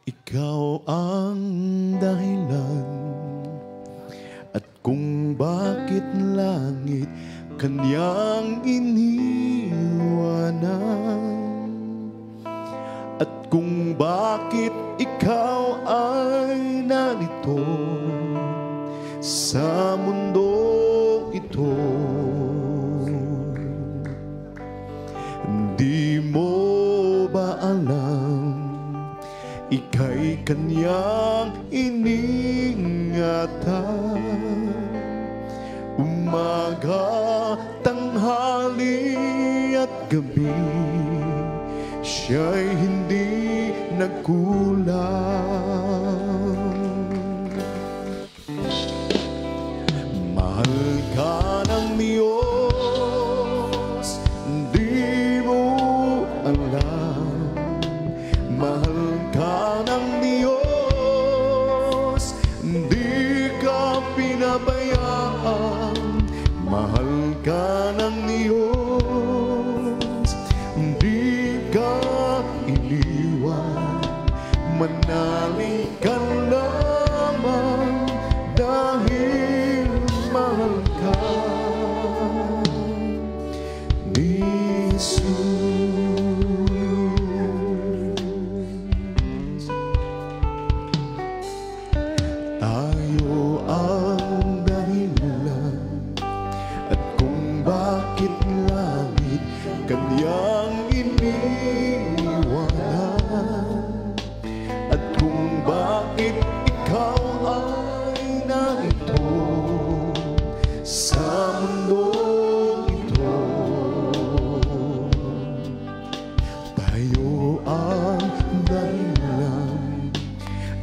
Ikaw ang dahilan at kung bakit langit kanyang iniwanan, at kung bakit ikaw ay narito sa mundo ito. Di mo ba alam, ika'y kanyang iningatan, umaga, tanghali at gabi, siya'y hindi nagkulang. Mahal ka ng Diyos, di mo alam. Mahal ka ng Diyos, di ka pinabayaan. Mahal ka ng Diyos, di ka iniwan. Manalig ka lamang dahil mahal ka ni Jesus. Tayo ang dahilan at kung bakit langit kanyang iniwanan, at kung bakit ikaw ay narito sa mundo ito. Tayo ang dahilan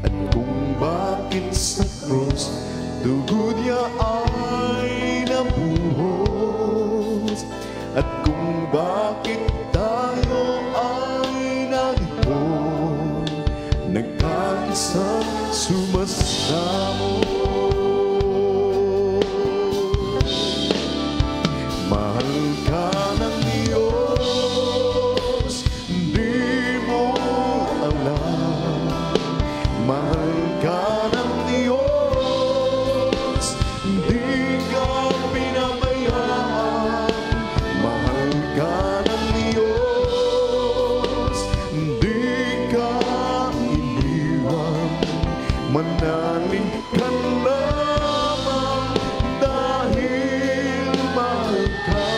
at kung bakit sa krus dugo niya ay nabuhos, at kung bakit tayo ay narito nagkaisang sumasamo. Mahal ka ng Diyos, di mo alam. Mahal ka ng Diyos, di ka pinabayaan. Mahal ka ng Diyos, di ka iniwan. Manalig ka lamang dahil mahal ka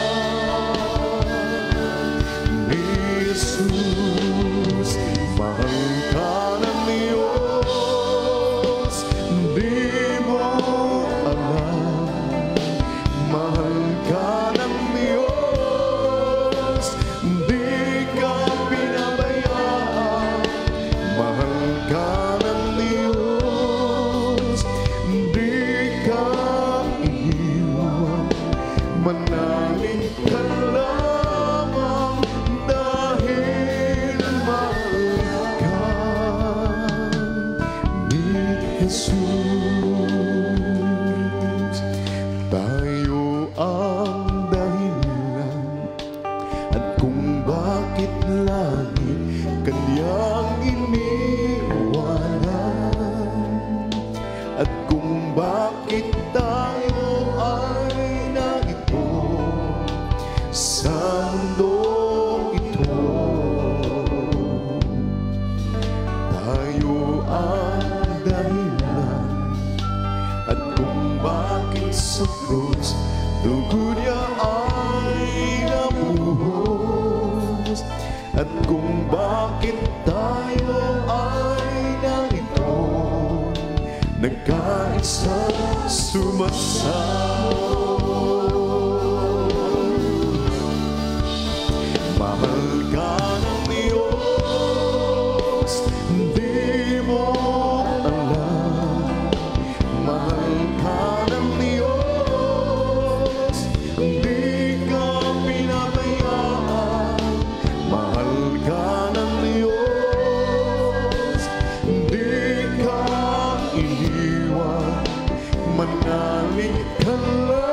ni Jesus. Mahal ka ng Diyos, di mo alam. Mahal ka ng Diyos, di ka pinabayaan. Mahal ka ng Diyos, di ka iniwan. Manalig ka lamang dahil mahal ka ni Jesus. Tayo ang dahilan at kung bakit langit kanyang iniwanan, at kung bakit tayo ay narito sa mundo ito. Tayo ang dahilan at kung bakit sa krus dugo niya ay nabuhos, at kung bakit tayo ay narito nagkaisa sumasamo. Mahal ka ng Diyos, di mo alam. Mahal ka ng Diyos, di ka pinabayaan. Mahal ka ng Diyos, di ka iniwan. Manalig ka lang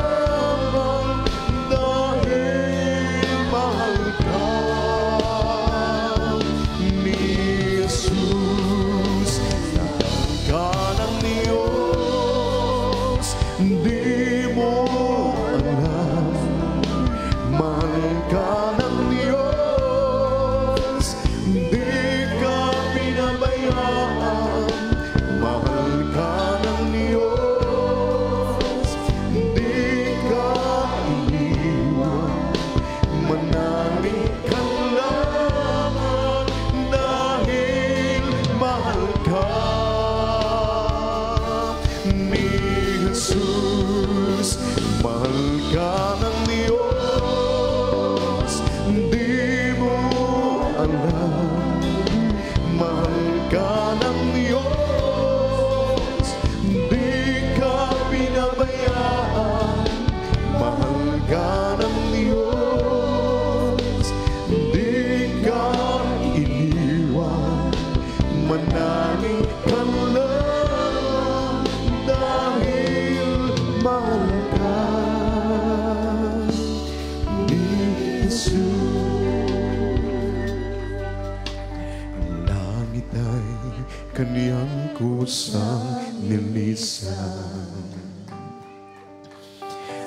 kaniyang kusang nilisan.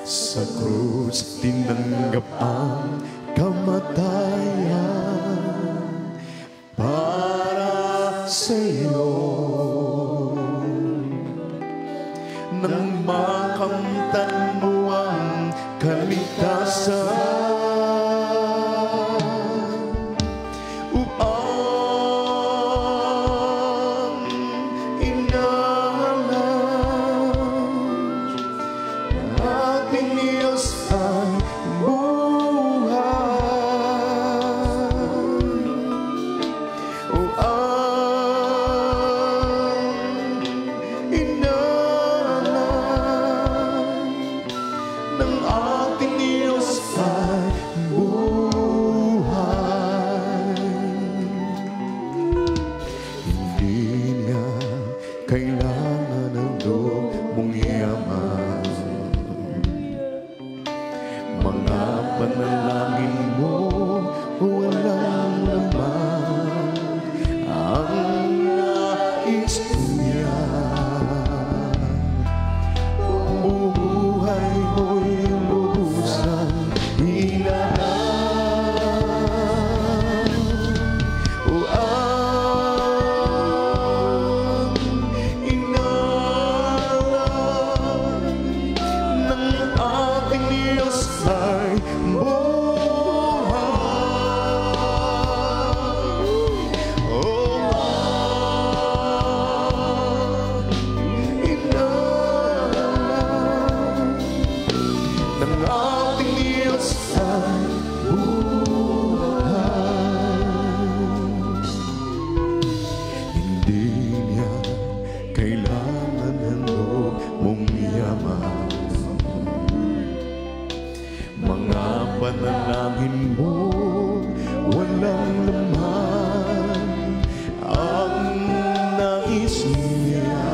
Sa krus tinanggap ang kamatayan para sa'yo. Nang makamtan mo ang kaligtasan, kailangan ng loob mong yaman. Mga panalangin mo walang laman, ang nais niya. Buhay mo'y lubusan hinaan. Mga panalangin mo walang laman, ang nais niya.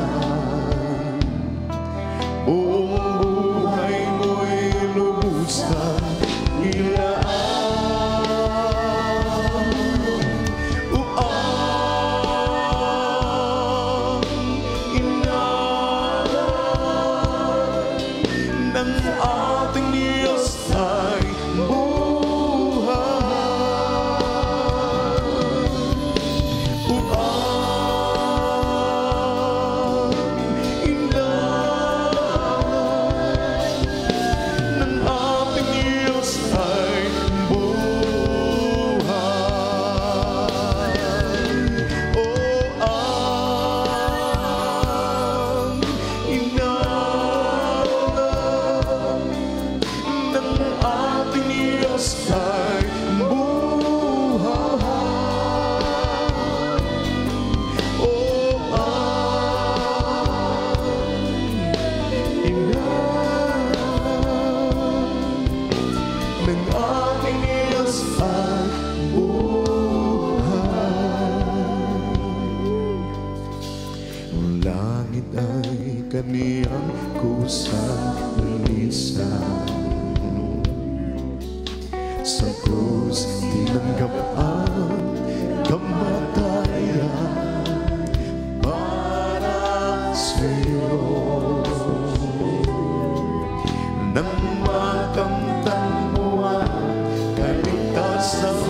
Buong buhay mo'y lubusan ilaan. Inalan ng ating Diyos ay langit ay kaniyang kusang nilisan. Sa krus tinanggap ang kamatayan para sa'yo. Nang makamtan mo ang kaligtasan,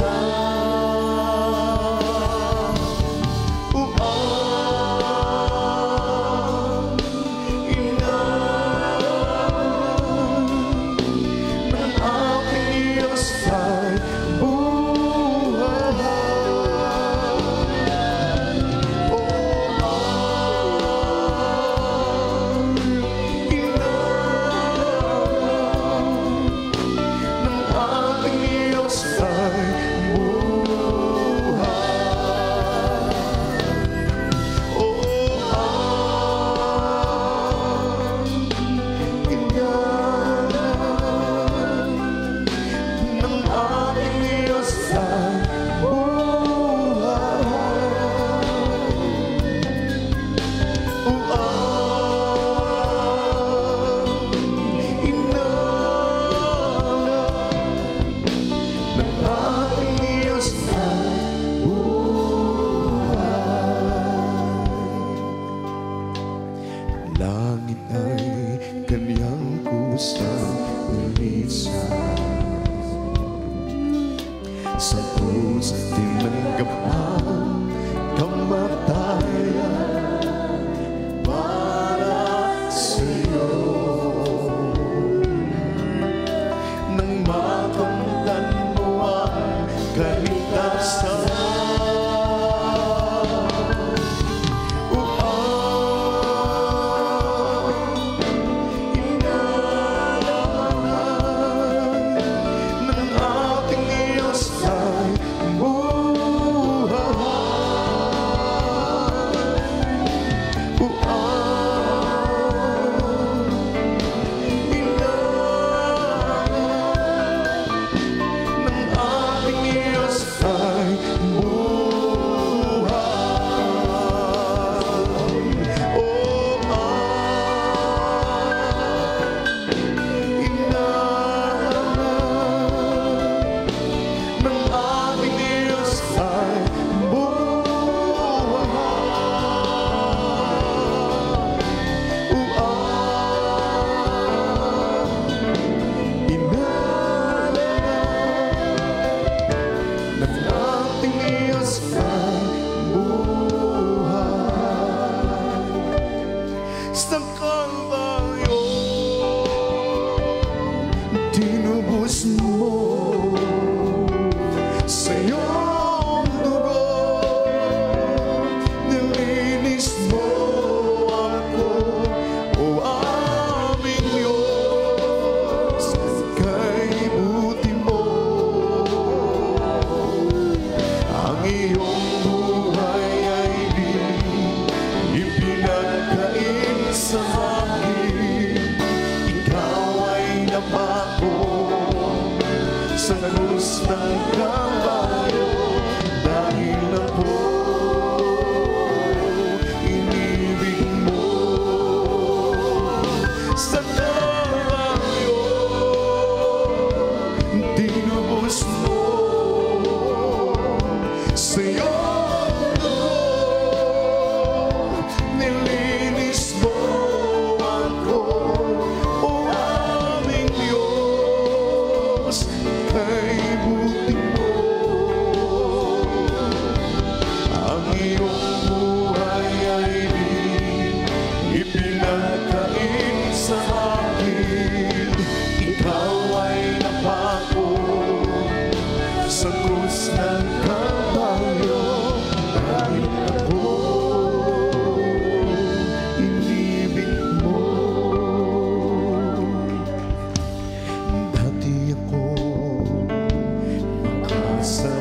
buhay iyong buhay ay di ipinagkain sa akin. Ikaw ay napako sa krus ng Kalbaryo, dahil ako inibig mo. Sa Kalbaryo tinubos mo, sa iyong dugo nilinis mo ako. O aming Diyos, kay buti mo. Ang iyong buhay ay di ipinagkain sa akin. Ikaw ay napako sa krus ng Kalbaryo, dahil ako inibig mo. Dati ako makasalanan,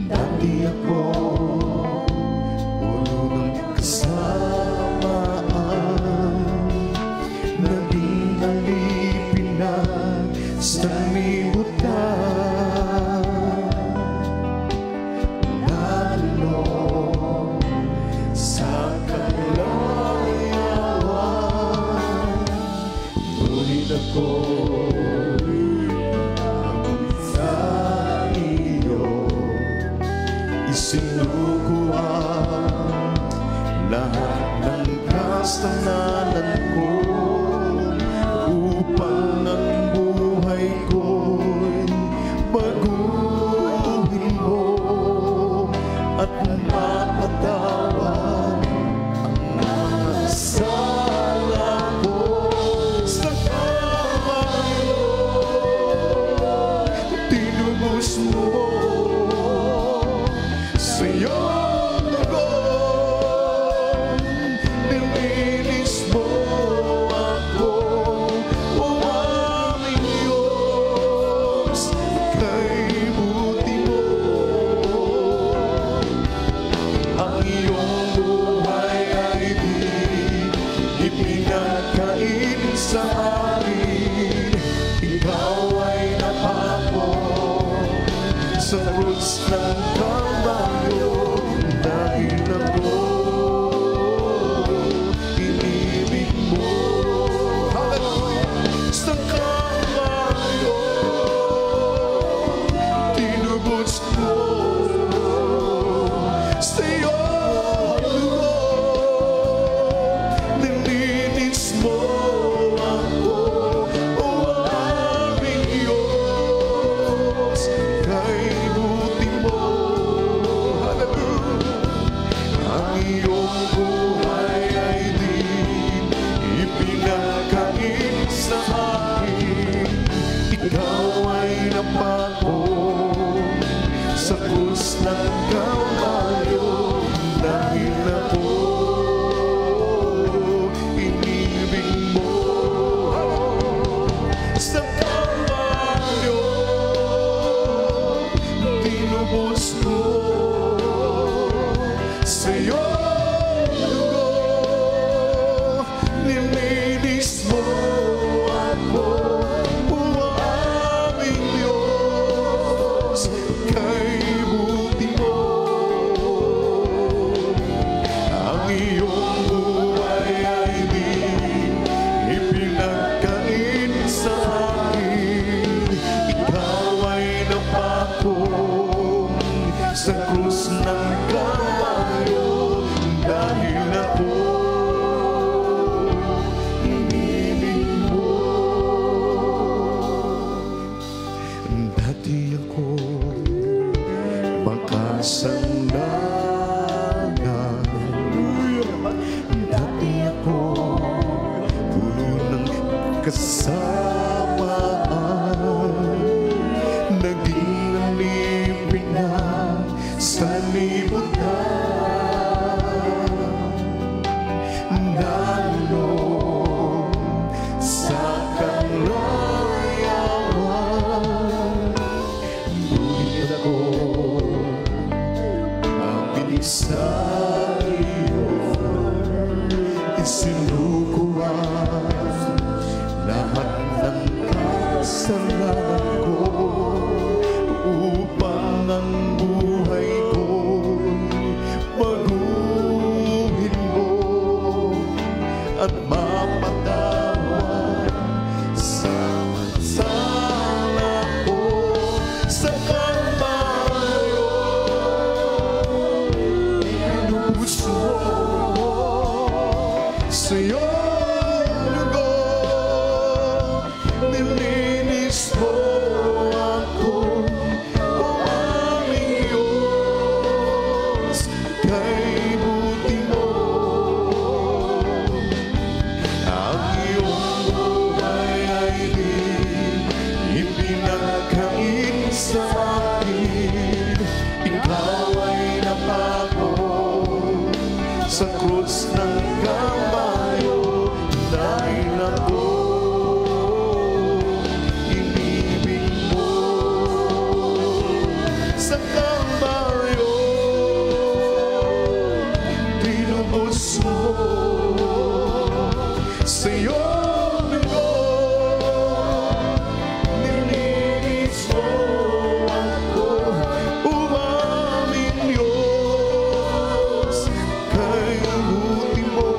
dati ako puno ng kasamaan, naging alipin na sa libutan. Lalo sa kalayawan, ngunit ako sa iyo isinuko ang lahat ng kasalanan ko, upang ang buhay ko'y baguhin mo at mapatawad ang mga sala ko. Sa Kalbaryo tinubos mo, sa iyong dugo nilinis mo ako. O aming Diyos, kay buti mo. Ang iyong buhay ay di ipinagkain sa akin. Ikaw ay napako sa krus ng Kalbaryo, dahil ako inibig mo. Hallelujah! Sa Kalbaryo tinubos mo, sa iyong dugo nilinis mo ako. O aming Diyos, kay buti mo. Hallelujah! Ang iyong buhay ay di ipinagkain sa akin. Ikaw ay napako sa krus ng Kalbaryo, dahil ako inibig mo. Sa Kalbaryo tinubos mo, sa iyong dugo nilinis mo ako. O aming Diyos, kay buti mo. Ang iyong buhay ay di ipinagkain sa akin. Ikaw ay napako sa krus ng Kalbaryo, dahil ako inibig mo. Dati ako makasalanan, dati ako puno ng kasamaan, naging alipin na sa libutan. Lalo sa kalayawan, sa krus ng Kalbaryo, dahil ako inibig mo. Sa Kalbaryo, tinubos mo, sa iyong dugo, nilinis mo ako. Umamin, Diyos, kay buti mo.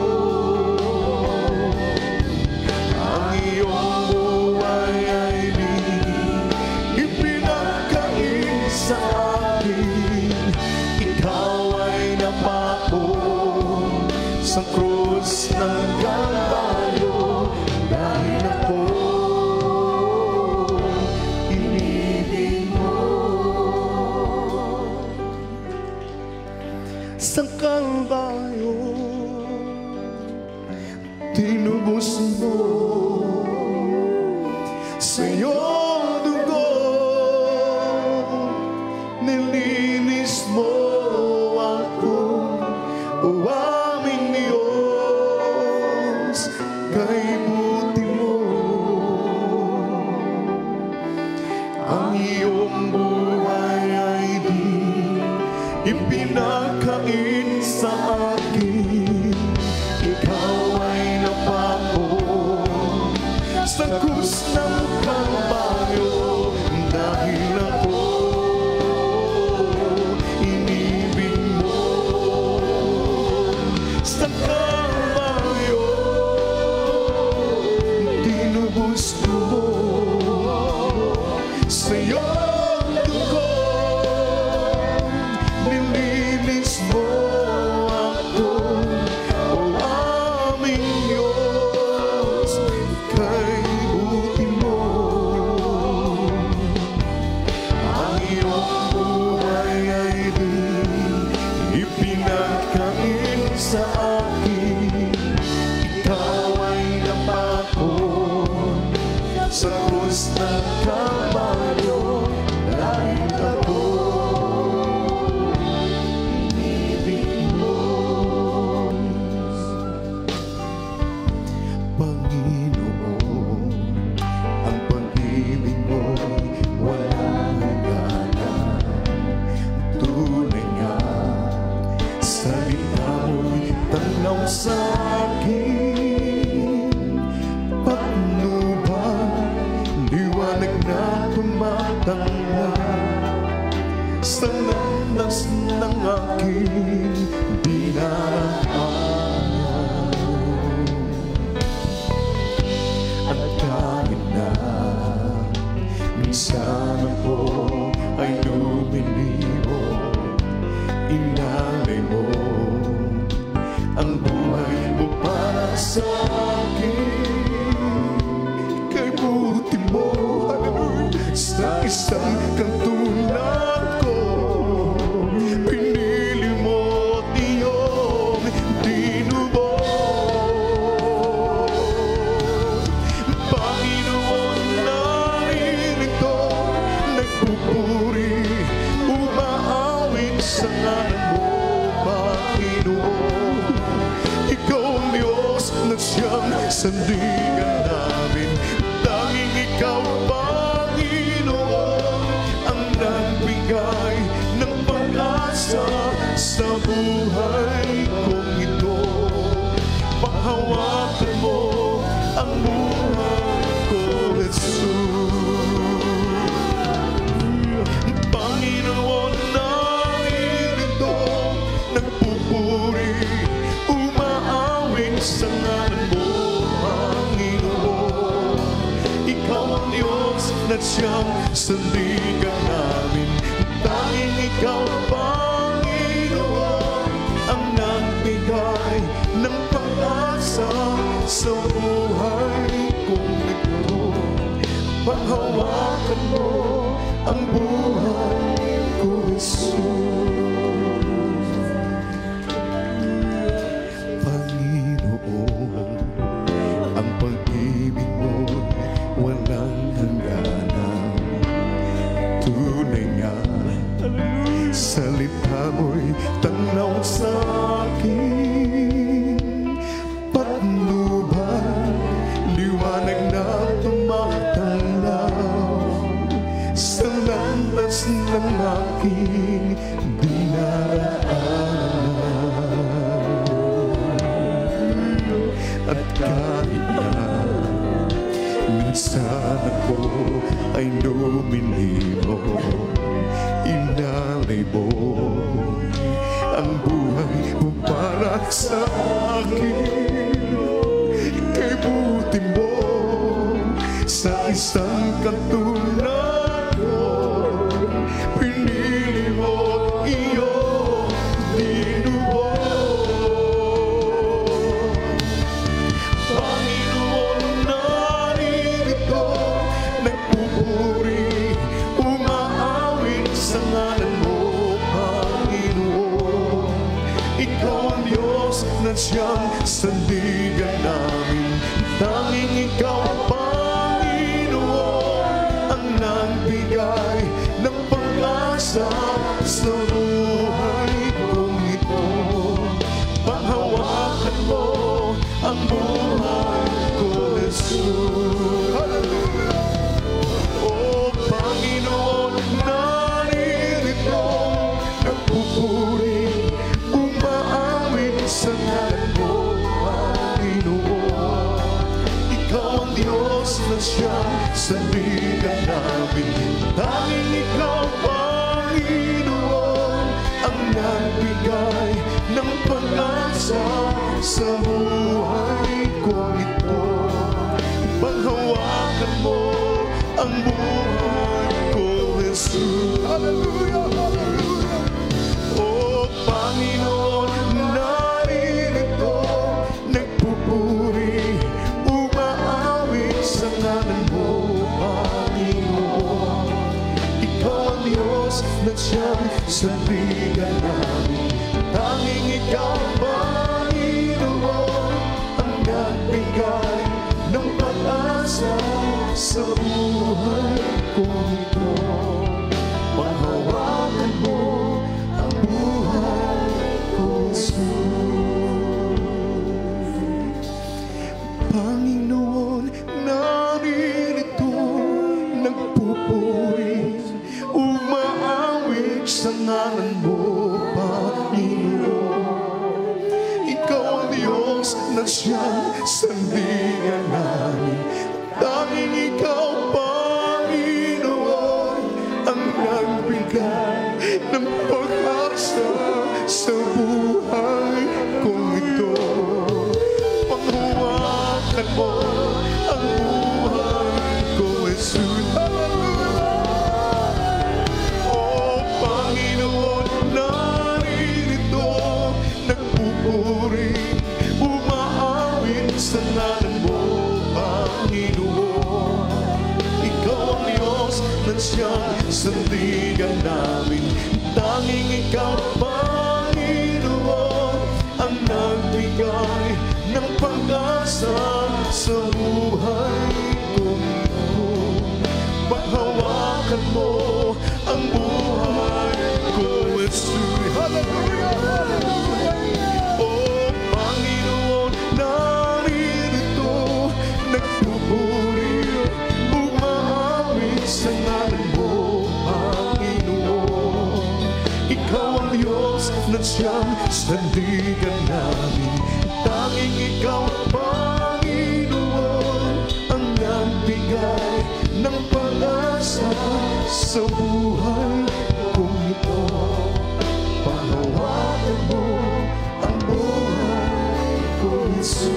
Ang iyong buhay ay di ipinagkain sa akin. Ikaw ay napako sa krus ng Kalbaryo, dahil ako inibig mo. Sa Kalbaryo, tinubos mo, sa iyong dugo, nilinis mo ako. Uwaming Diyos, kay buti mo. Ang iyong buhay ay di ipinagkain sa akin. Ikaw ay napako sa krus ng Kalbaryo, dahil ako inibig mo. Sa Kalbaryo, tinubos mo, sa iyong dugo, nilinis mo ako. O aming Diyos, kay buti mo. Ang iyong buhay ay di ipinagkain sa akin. Ikaw ay napako sa krus ng Kalbaryo, dahil ako inibig mo. Panginoon, ang pag-ibig mo'y walang hanggan. Tunay nga, salita mo'y tanaw sa akin. Patnubang, liwanag na tumatangla sa landas ng aking dinaraanan. At kahit na minsan ako ay lumilibo, inalay mo ang buhay mo para sa akin. Kay buti mo, sa isang katulad ko, pinili mo at iyong tinubos. Panginoon, naririto, nagpupuri, umaawit sa ngalan mo, Panginoon. Ikaw ang Diyos na siyang sandigan namin. Tanging ikaw, Panginoon, ang nagbigay ng pag-asa sa buhay kong ito. Panghawakan mo ang buhay ko, Jesus. Panginoon, naririto, nagpupuri, umaawit sa ngalan mo, Panginoon. Ikaw ang Diyos na siyang sandigan namin. Tanging ikaw, Panginoon, ang nagbigay ng pag-asa sa buhay kong ito. Panghawakan mo ang buhay ko, Jesus. Panginoon, ang pag-ibig mo walang hangganan. Tunay nga, salita mo'y tanaw sa akin. ng aking dinaraanan. At kahit na minsan ako ay lumilimo, inalay mo ang buhay mo para sa akin. Ika'y buti mo sa isang katulad ko, pinili mo iyong dinubo. Panginoon, naririto, nagpupuri, umaawit sa ngalan mo, Panginoon. Ikaw ang Diyos na siyang sandigan namin, tanging ikaw, Panginoon, ang nagbigay ng pag-asa sa buhay kong ito. Panghawakan mo ang buhay ko, Jesus. Hallelujah! Oh, Panginoon, naririto, nagpupuri, umaawit sa ngalan mo, Panginoon. Ikaw ang Diyos na siyang sandigan namin, tanging ikaw, Panginoon, ang nagbigay ng pag-asa sa buhay ko ito. Panghawakan mo ang buhay ko, Jesus. Hallelujah! Hallelujah! Oh, Panginoon, naririto, nagpupuri, umaawit sa ngalan mo, Panginoon. Ikaw ang Diyos na siyang sandigan namin, tanging ikaw, Panginoon, ang nagbigay ng pag-asa sa buhay ko ito. Panghawakan mo ang buhay ko, Jesus. Panginoon, naririto, nagpupuri, umaawit sa ngalan mo, Panginoon. Ikaw ang Diyos na siyang sandigan namin, tanging ikaw, Panginoon, ang nagbigay ng pag-asa sa buhay kong ito. Panghawakan mo ang buhay ko, Jesus. Oh, Panginoon, naririto, nagpupuri, umaawit sa ngalan mo, Panginoon. Ikaw ang Diyos na siyang sandigan namin, tanging ikaw, Panginoon, ang nagbigay ng pag-asa sa buhay ko ito. Panghawakan mo ang buhay ko, Jesus. Hallelujah! Hallelujah! Oh, Panginoon, naririto, nagpupuri, umaawit sa ngalan mo, Panginoon. Ikaw ang Diyos na siyang sandigan namin, tanging ikaw, Panginoon, ang nagbigay ng pag-asa sa buhay kong ito. Panghawakan mo ang buhay ko, Jesus.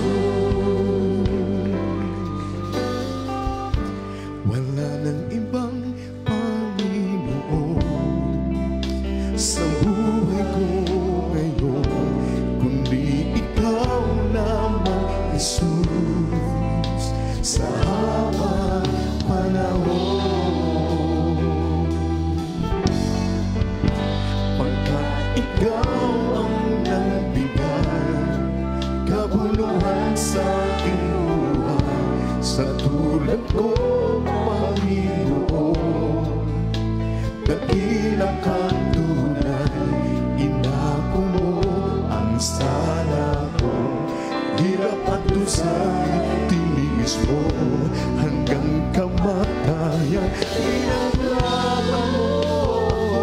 Wala nang ibang Panginoon sa buhay ko ngayon, kundi ikaw lamang, Jesus, sa habang panahon. Pagkat ikaw ang nagbigay kabuluhan sa aking buhay, sa tulad ko, Panginoon, dakilang kang tunay, inako mo ang sala ko, hirap at dusay, tiniis mo hanggang kamatayan, pinaglaban mo ako.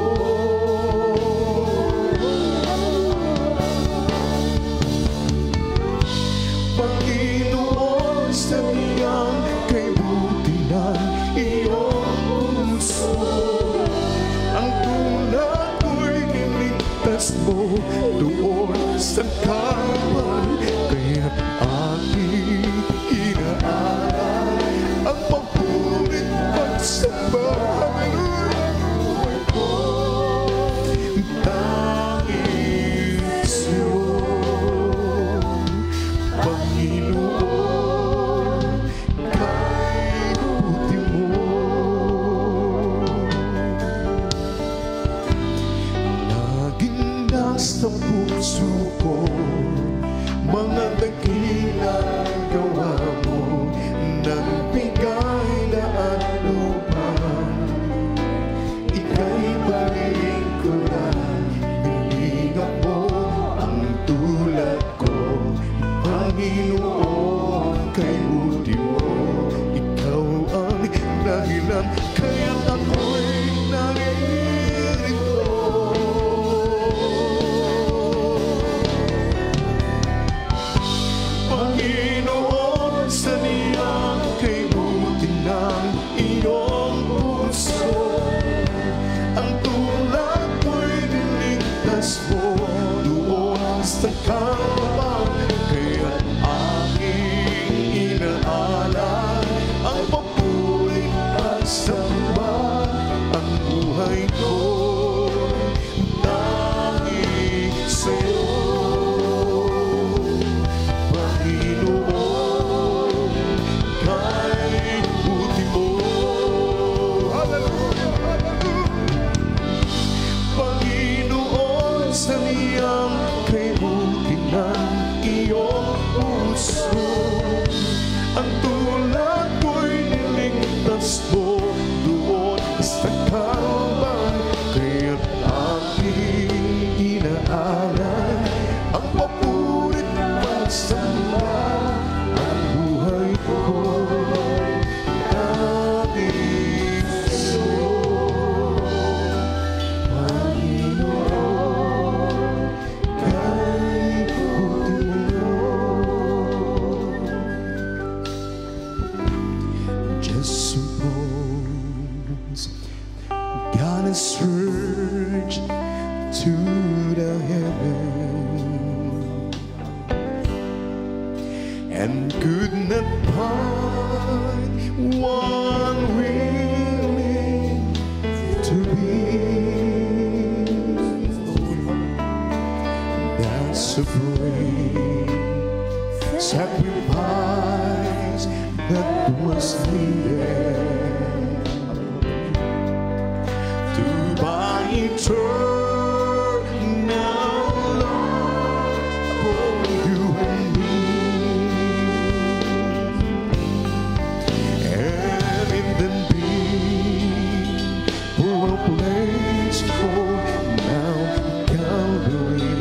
niligtas mo doon sa Kalbaryo. Kaya't aking inaalay ang papurit pagsamba. Hallelujah! Tanging sa'yo, Panginoon, kay buti mo. Laging nasa puso ko mga dakilang gawa mo, nagbigay na anumang ika'y palingkuran. Hilingan mo ang tulad ko, Panginoon, kay buti mo. Ikaw ang dahilan kaya't ako'y naririto. Panginoon, sa niyang kay buti ng iyong puso, ang tulad mo'y niligtas mo doon sa Kalbaryo. Kaya't aking inaalay ang papurit at samba. Ang buhay ko tanging sa'yo, Panginoon, kay buti mo. Hallelujah, hallelujah. Panginoon, sa niyang kay buti ng iyong puso, ang tulad ko'y niligtas mo doon sa Kalbaryo. Kaya't aking inaalay ang papurit pagsamba. Ang buhay ko tanging sa'yo, Panginoon, kay buti mo. Just suppose God has surged to the heaven and could not find one willing to be. That's a great sacrifice that was needed to buy eternal love for you and me. And in the need for a place called Mount Calvary,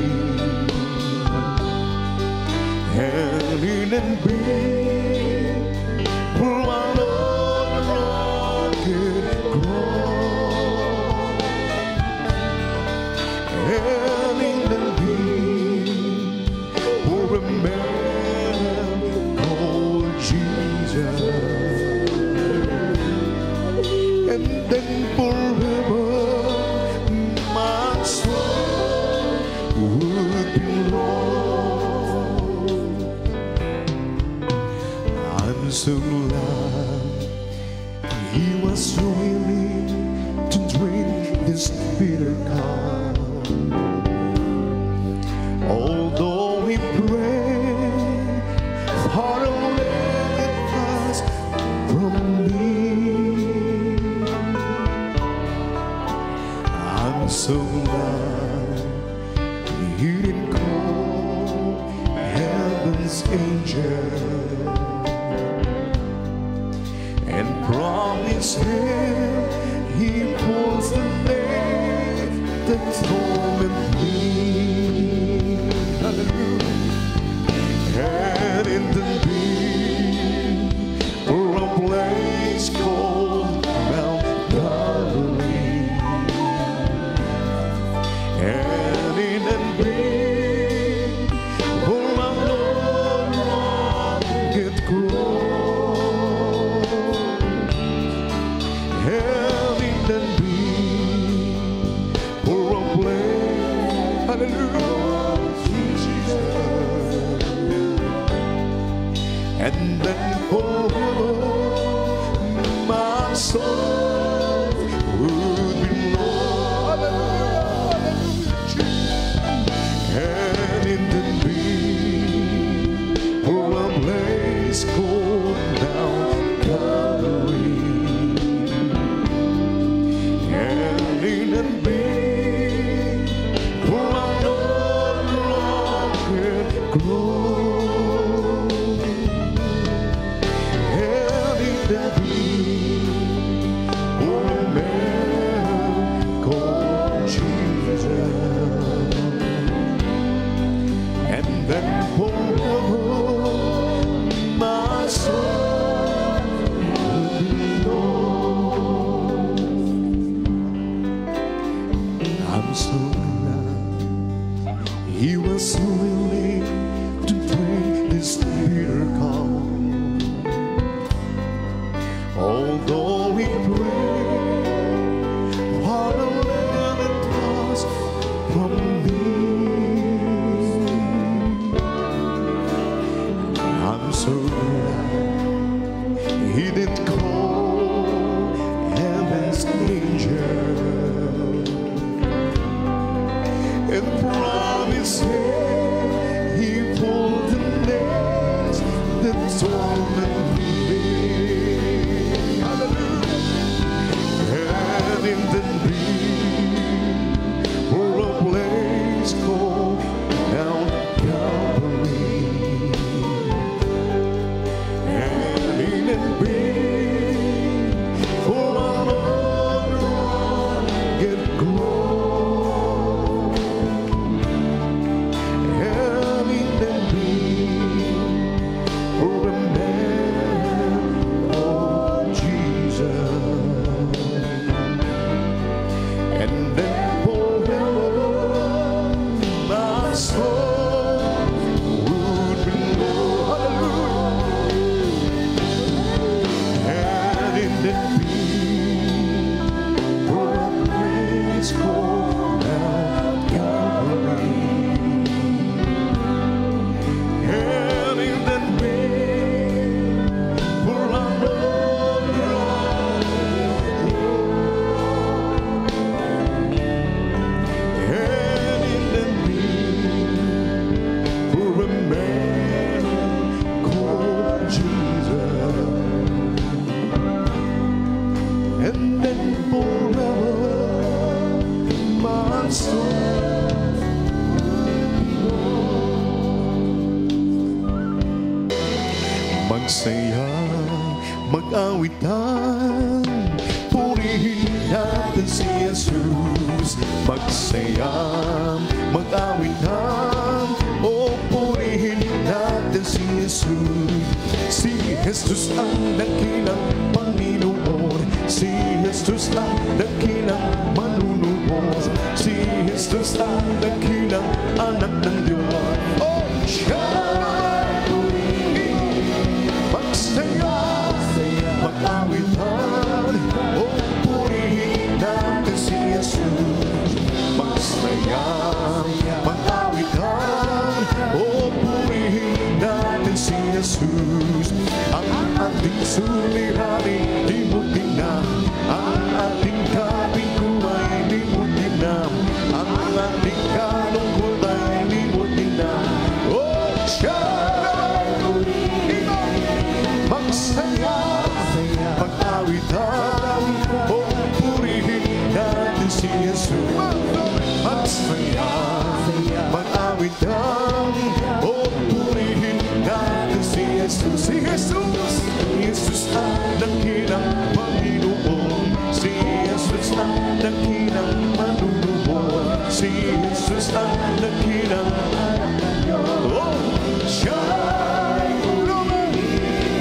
and in the need for our Lord rugged cross, and in the need for a man called Jesus, and then forever my soul would belong. I'm so glad he was willing to drink this bitter cup, although he prayed far away fast from me. I'm so glad he didn't call heaven's angel and promise him he pulls the name that torment me. Hallelujah. And in the need for a place called Mount Calvary, and in the need for my Lord rugged cross, and in the need for a place Hallelujah, Jesus. And then forever my soul would belong. And in the beam for a place called down Calvary. And in the beam for a no-longer glory. And in the beam for a man called Jesus. And then forever my soul will belong. I'm so glad He was willing to bring this bitter call. Although He prayed for the land and cross from me, I'm so glad He didn't call heaven's angel and promised He pulled the nails that torment me. Hallelujah. And in the beam for a place called Mount Calvary. And in the beam for an unrugged glory. And in the beam for a man called Jesus. And then forever my soul would belong. And in the beam for a place called Mount Calvary. And in the beam for a and in the beam for a man called Jesus. And then forever my soul magsaya, mag-awitan, purihin natin si Jesus. Magsaya, mag-awitan, o purihin natin si Jesus. Si Jesus ang dakilang Panginoon, si Jesus ang dakilang manunubos, si Jesus ang dakilang anak ng Diyos. Oh, siya magsaya, mag-awitan, o purihin natin si Jesus. Magsaya, mag-awitan, o purihin natin si Jesus. Ang ating suliranin, di mo tingnan. Ang ating kapingko ay di mo tingnan. Ang ating kalungkot ay di mo tingnan. Oh, siya magsaya, mag-awitan, o purihin natin si Jesus. Magsaya, mag-awitan, o purihin natin si Jesus. Si Jesus, Jesus ang dakilang Panginoon, si Jesus ang dakilang manunubos, si Jesus ang dakilang oh, siya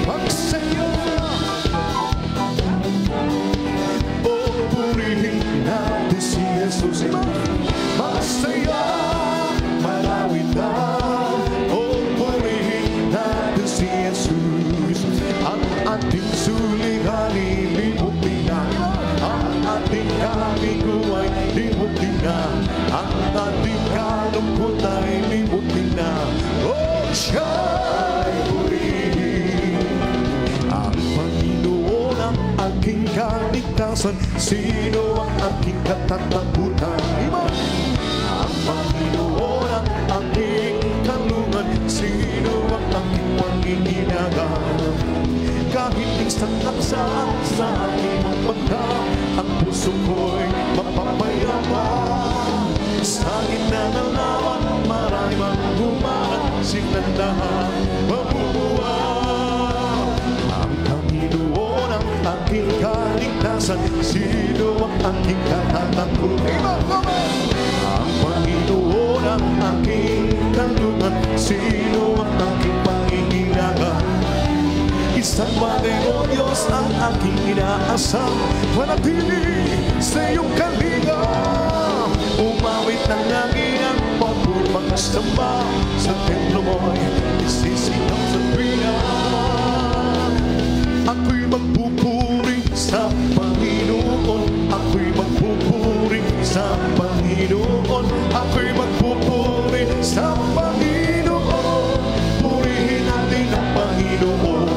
magsaya, o purihin natin si Jesus. Magsaya, mag-awitan, o purihin natin si Jesus. Ang ating suliranin, di mo tingnan. Ang ating kapingko ay di mo tingnan. Ang ating sino ang aking katatakutan? Ang Panginoon ang aking kanlungan, sino ang aking panginginagan? Kahit minsan nagsaan sa aking mata, ang puso ko'y mapapayaman. Sa gitna ng laban, marami mang humarang, sinandahan, mabubuhay. Ang Panginoon ang aking kaligtasan, sino ang aking katatakutan? Ang Panginoon ang aking kanlungan, sino ang aking panginginagan? Isang bagay, O Diyos, ang aking inaasam, manatili sa iyong kalinga. Umawit ng langit ang pagpupang samba, sa templo mo'y isisigaw sa tuwina. Ako'y magpupuri sa Panginoon, ako'y magpupuri sa Panginoon, ako'y magpupuri sa Panginoon. Purihin natin ang Panginoon.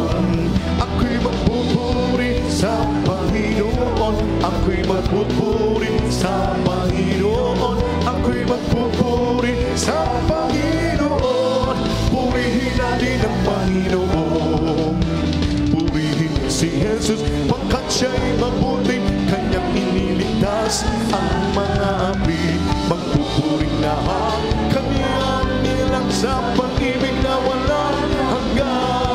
Ako'y magpupuri sa Panginoon, ako'y magpupuri sa Panginoon, ako'y magpupuri sa Panginoon. Purihin natin ang Panginoon. Purihin si Jesus, pagkat siya'y mabuti, kanyang iniligtas ang mga api. Magpupuring lahat, kanyang nilang sa pag-ibig na walang hanggan.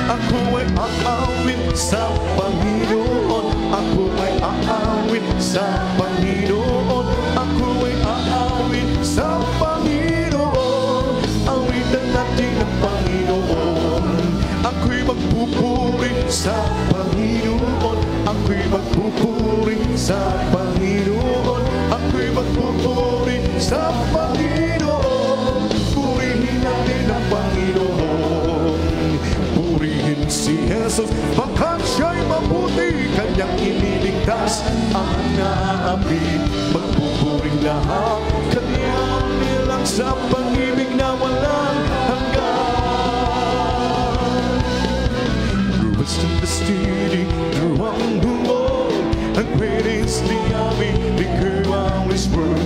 Ako ay aawit sa Panginoon, ako ay aawit sa Panginoon, ako ay aawit sa Panginoon. Awitan natin ang Panginoon. Ako'y magpupuri sa Panginoon, ako'y magpupuri sa Panginoon, ako'y magpupuri sa Panginoon. Purihin natin ang Panginoon. Purihin si Jesus, baka siya'y mabuti, kanyang iniligtas ang naapi. Magpupuring lahat, kanyang nilang sa pag-ibig na walang hanggan. Rest in the city, throughout the world, and great is the army, throughout this world.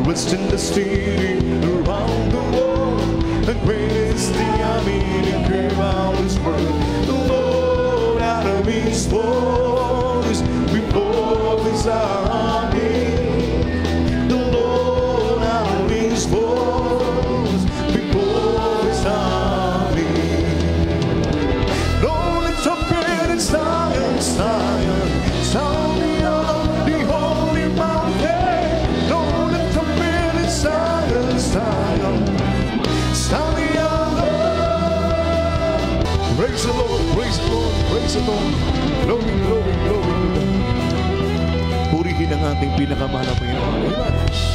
Rest in the city, throughout the world, and great is the army, throughout this world. The Lord out of his voice, before his army. The Lord out of his voice, before his army. Zion, Zion, Zion on the holy mountain. Lord, lift up in Zion, Zion, Zion. Praise the Lord, praise the Lord, praise the Lord. Glory, glory, glory to God. Purihin ang ating pinakamahal na Panginoon. Amen.